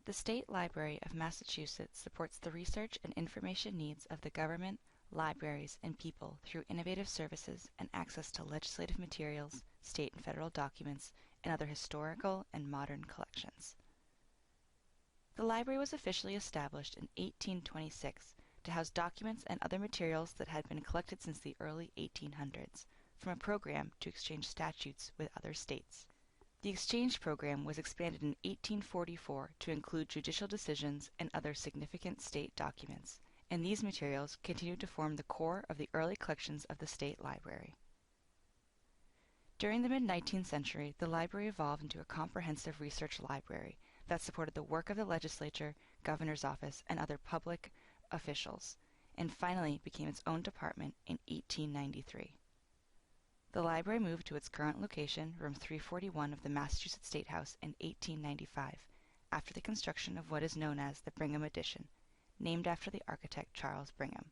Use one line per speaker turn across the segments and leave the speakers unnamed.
The State Library of Massachusetts supports the research and information needs of the government, libraries, and people through innovative services and access to legislative materials, state and federal documents, and other historical and modern collections. The library was officially established in 1826 to house documents and other materials that had been collected since the early 1800s, from a program to exchange statutes with other states. The exchange program was expanded in 1844 to include judicial decisions and other significant state documents, and these materials continued to form the core of the early collections of the State Library. During the mid-19th century, the library evolved into a comprehensive research library that supported the work of the legislature, governor's office, and other public officials, and finally became its own department in 1893. The library moved to its current location, room 341 of the Massachusetts State House, in 1895, after the construction of what is known as the Brigham Addition, named after the architect Charles Brigham.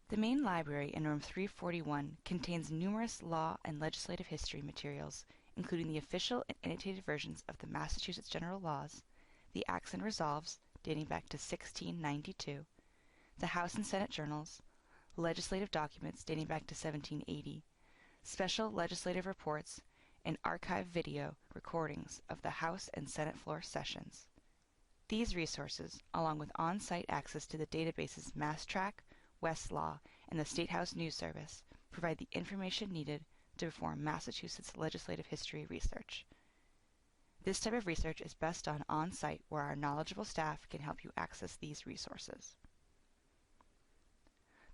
The main library in room 341 contains numerous law and legislative history materials, including the official and annotated versions of the Massachusetts General Laws, the Acts and Resolves, dating back to 1692, the House and Senate Journals, legislative documents dating back to 1780, special legislative reports, and archive video recordings of the House and Senate floor sessions. These resources, along with on-site access to the databases MassTrack, Westlaw, and the State House News Service, provide the information needed to perform Massachusetts legislative history research. This type of research is best done on-site, where our knowledgeable staff can help you access these resources.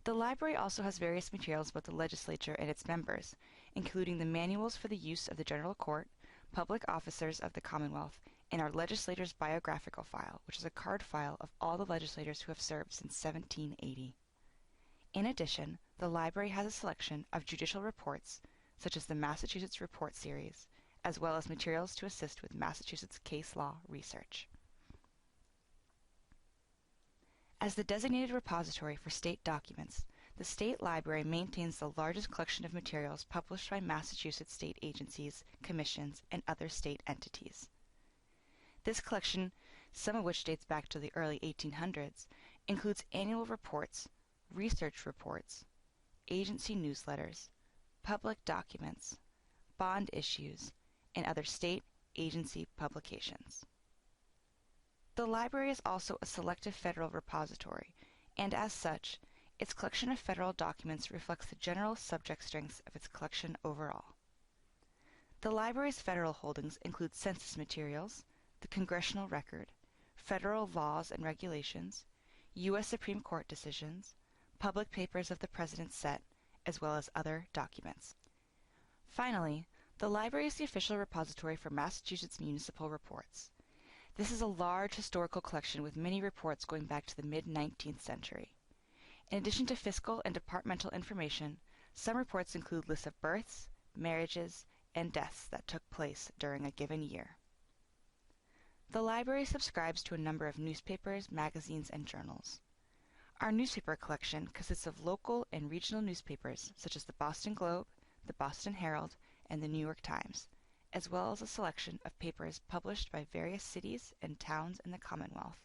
The library also has various materials about the legislature and its members, including the manuals for the use of the General Court, public officers of the Commonwealth, and our legislator's biographical file, which is a card file of all the legislators who have served since 1780. In addition, the library has a selection of judicial reports, such as the Massachusetts Report Series, as well as materials to assist with Massachusetts case law research. As the designated repository for state documents, the State Library maintains the largest collection of materials published by Massachusetts state agencies, commissions, and other state entities. This collection, some of which dates back to the early 1800s, includes annual reports, research reports, agency newsletters, public documents, bond issues, and other state agency publications. The library is also a selective federal repository, and as such, its collection of federal documents reflects the general subject strengths of its collection overall. The library's federal holdings include census materials, the Congressional Record, federal laws and regulations, U.S. Supreme Court decisions, public papers of the President's set, as well as other documents. Finally, the library is the official repository for Massachusetts municipal reports. This is a large historical collection with many reports going back to the mid-19th century. In addition to fiscal and departmental information, some reports include lists of births, marriages, and deaths that took place during a given year. The library subscribes to a number of newspapers, magazines, and journals. Our newspaper collection consists of local and regional newspapers such as the Boston Globe, the Boston Herald, and the New York Times, as well as a selection of papers published by various cities and towns in the Commonwealth.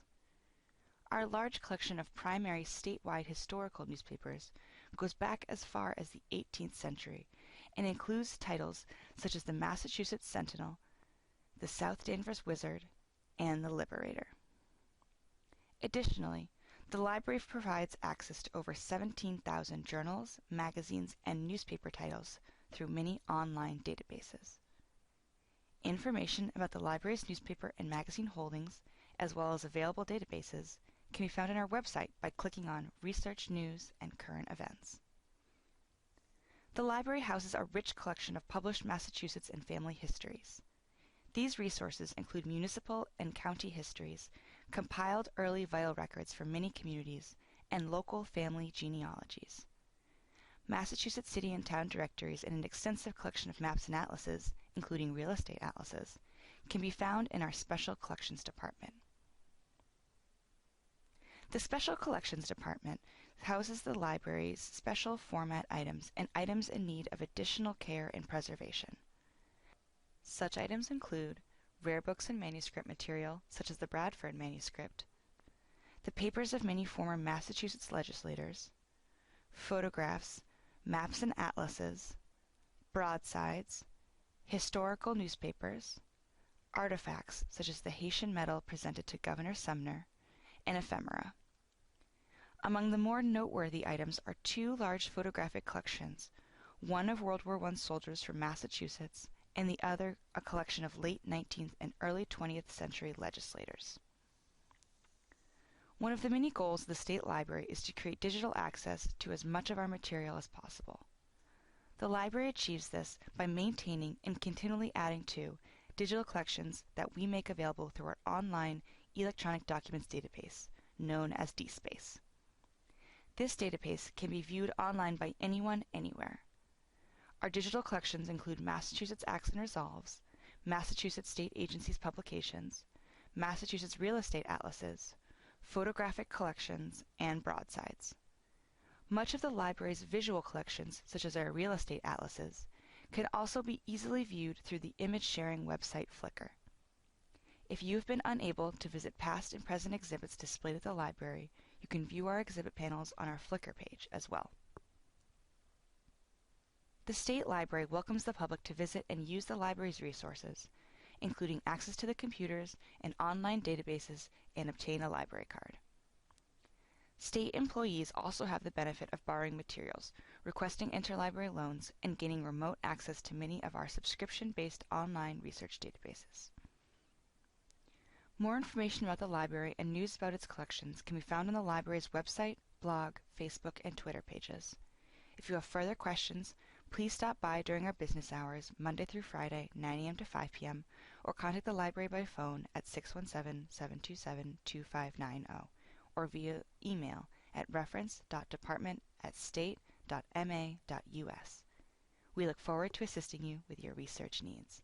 Our large collection of primary statewide historical newspapers goes back as far as the 18th century and includes titles such as the Massachusetts Sentinel, the South Danvers Wizard, and the Liberator. Additionally, the library provides access to over 17,000 journals, magazines, and newspaper titles through many online databases. Information about the library's newspaper and magazine holdings, as well as available databases, can be found on our website by clicking on Research News and Current Events. The library houses a rich collection of published Massachusetts and family histories. These resources include municipal and county histories, compiled early vital records for many communities, and local family genealogies. Massachusetts city and town directories and an extensive collection of maps and atlases, including real estate atlases, can be found in our Special Collections Department. The Special Collections Department houses the library's special format items and items in need of additional care and preservation. Such items include rare books and manuscript material, such as the Bradford manuscript, the papers of many former Massachusetts legislators, photographs, maps and atlases, broadsides, historical newspapers, artifacts such as the Haitian medal presented to Governor Sumner, and ephemera. Among the more noteworthy items are two large photographic collections, one of World War I soldiers from Massachusetts and the other a collection of late 19th and early 20th century legislators. One of the many goals of the State Library is to create digital access to as much of our material as possible. The library achieves this by maintaining and continually adding to digital collections that we make available through our online electronic documents database, known as DSpace. This database can be viewed online by anyone, anywhere. Our digital collections include Massachusetts Acts and Resolves, Massachusetts State Agencies publications, Massachusetts Real Estate Atlases, photographic collections, and broadsides. Much of the library's visual collections, such as our real estate atlases, can also be easily viewed through the image-sharing website Flickr. If you have been unable to visit past and present exhibits displayed at the library, you can view our exhibit panels on our Flickr page as well. The State Library welcomes the public to visit and use the library's resources, including access to the computers and online databases, and obtain a library card. State employees also have the benefit of borrowing materials, requesting interlibrary loans, and gaining remote access to many of our subscription-based online research databases. More information about the library and news about its collections can be found on the library's website, blog, Facebook, and Twitter pages. If you have further questions, please stop by during our business hours, Monday through Friday, 9 a.m. to 5 p.m., or contact the library by phone at 617-727-2590, or via email at reference.department@state.ma.us. We look forward to assisting you with your research needs.